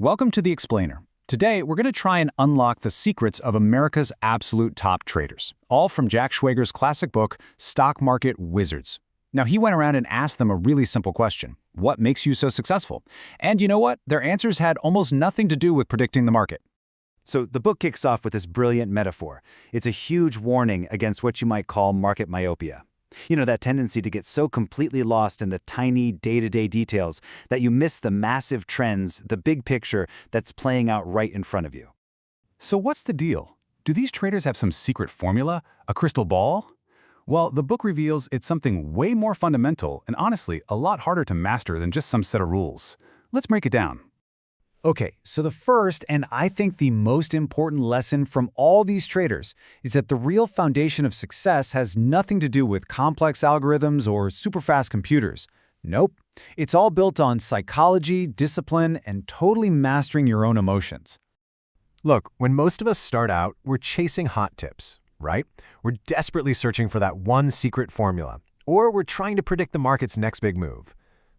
Welcome to The Explainer. Today, we're going to try and unlock the secrets of America's absolute top traders, all from Jack Schwager's classic book, Stock Market Wizards. Now, he went around and asked them a really simple question. What makes you so successful? And you know what? Their answers had almost nothing to do with predicting the market. So the book kicks off with this brilliant metaphor. It's a huge warning against what you might call market myopia. You know, that tendency to get so completely lost in the tiny day-to-day details that you miss the massive trends, the big picture that's playing out right in front of you. So what's the deal? Do these traders have some secret formula? A crystal ball? Well, the book reveals it's something way more fundamental and honestly a lot harder to master than just some set of rules. Let's break it down. Okay, so the first, and I think the most important lesson from all these traders is that the real foundation of success has nothing to do with complex algorithms or super-fast computers. Nope. It's all built on psychology, discipline, and totally mastering your own emotions. Look, when most of us start out, we're chasing hot tips, right? We're desperately searching for that one secret formula, or we're trying to predict the market's next big move.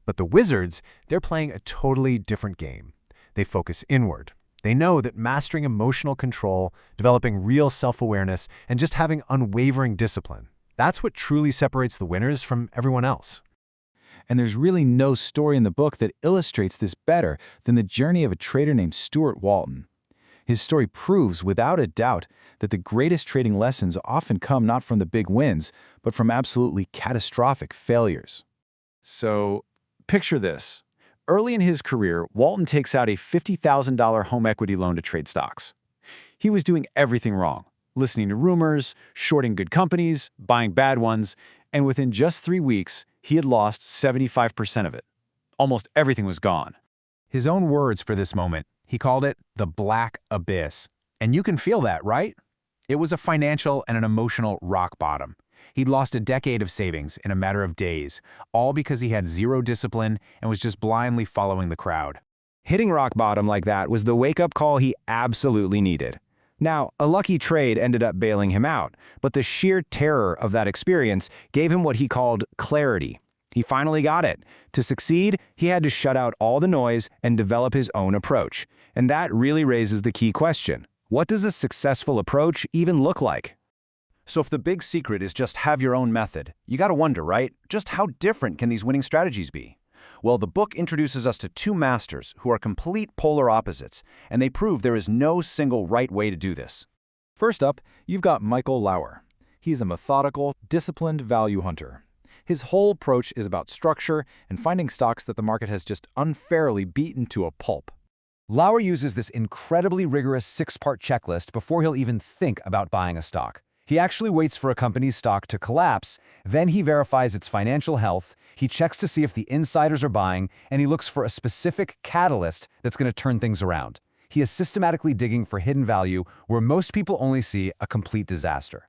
But the wizards, they're playing a totally different game. They focus inward. They know that mastering emotional control, developing real self-awareness, and just having unwavering discipline, that's what truly separates the winners from everyone else. And there's really no story in the book that illustrates this better than the journey of a trader named Stuart Walton. His story proves without a doubt that the greatest trading lessons often come not from the big wins, but from absolutely catastrophic failures. So, picture this. Early in his career, Walton takes out a $50,000 home equity loan to trade stocks. He was doing everything wrong, listening to rumors, shorting good companies, buying bad ones, and within just 3 weeks, he had lost 75% of it. Almost everything was gone. His own words for this moment, he called it the black abyss. And you can feel that, right? It was a financial and an emotional rock bottom. He'd lost a decade of savings in a matter of days, all because he had zero discipline and was just blindly following the crowd. Hitting rock bottom like that was the wake-up call he absolutely needed. Now, a lucky trade ended up bailing him out, but the sheer terror of that experience gave him what he called clarity. He finally got it. To succeed, he had to shut out all the noise and develop his own approach. And that really raises the key question. What does a successful approach even look like? So if the big secret is just have your own method, you gotta wonder, right? Just how different can these winning strategies be? Well, the book introduces us to two masters who are complete polar opposites, and they prove there is no single right way to do this. First up, you've got Michael Lauer. He's a methodical, disciplined value hunter. His whole approach is about structure and finding stocks that the market has just unfairly beaten to a pulp. Lauer uses this incredibly rigorous 6-part checklist before he'll even think about buying a stock. He actually waits for a company's stock to collapse, then he verifies its financial health, he checks to see if the insiders are buying, and he looks for a specific catalyst that's going to turn things around. He is systematically digging for hidden value where most people only see a complete disaster.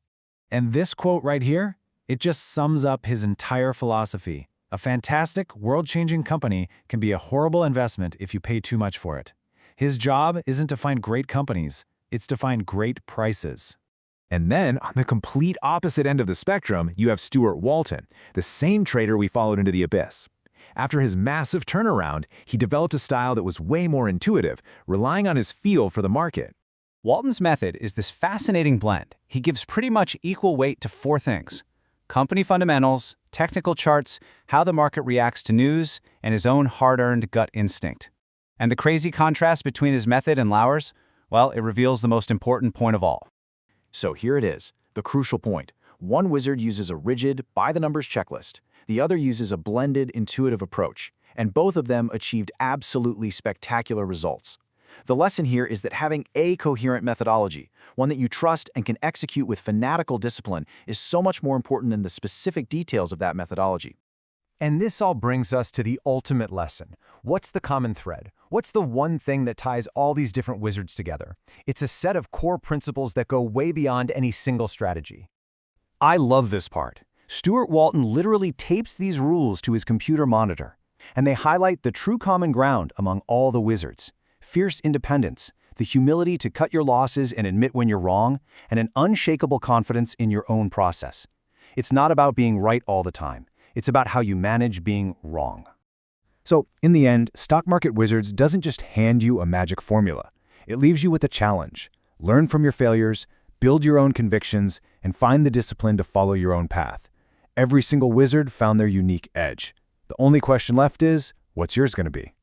And this quote right here, it just sums up his entire philosophy. A fantastic, world-changing company can be a horrible investment if you pay too much for it. His job isn't to find great companies, it's to find great prices. And then, on the complete opposite end of the spectrum, you have Stuart Walton, the same trader we followed into the abyss. After his massive turnaround, he developed a style that was way more intuitive, relying on his feel for the market. Walton's method is this fascinating blend. He gives pretty much equal weight to 4 things: company fundamentals, technical charts, how the market reacts to news, and his own hard-earned gut instinct. And the crazy contrast between his method and Lauer's? Well, it reveals the most important point of all. So here it is, the crucial point. One wizard uses a rigid, by-the-numbers checklist. The other uses a blended, intuitive approach. And both of them achieved absolutely spectacular results. The lesson here is that having a coherent methodology, one that you trust and can execute with fanatical discipline, is so much more important than the specific details of that methodology. And this all brings us to the ultimate lesson. What's the common thread? What's the one thing that ties all these different wizards together? It's a set of core principles that go way beyond any single strategy. I love this part. Stuart Walton literally tapes these rules to his computer monitor, and they highlight the true common ground among all the wizards: fierce independence, the humility to cut your losses and admit when you're wrong, and an unshakable confidence in your own process. It's not about being right all the time. It's about how you manage being wrong. So, in the end, Stock Market Wizards doesn't just hand you a magic formula. It leaves you with a challenge. Learn from your failures, build your own convictions, and find the discipline to follow your own path. Every single wizard found their unique edge. The only question left is, what's yours going to be?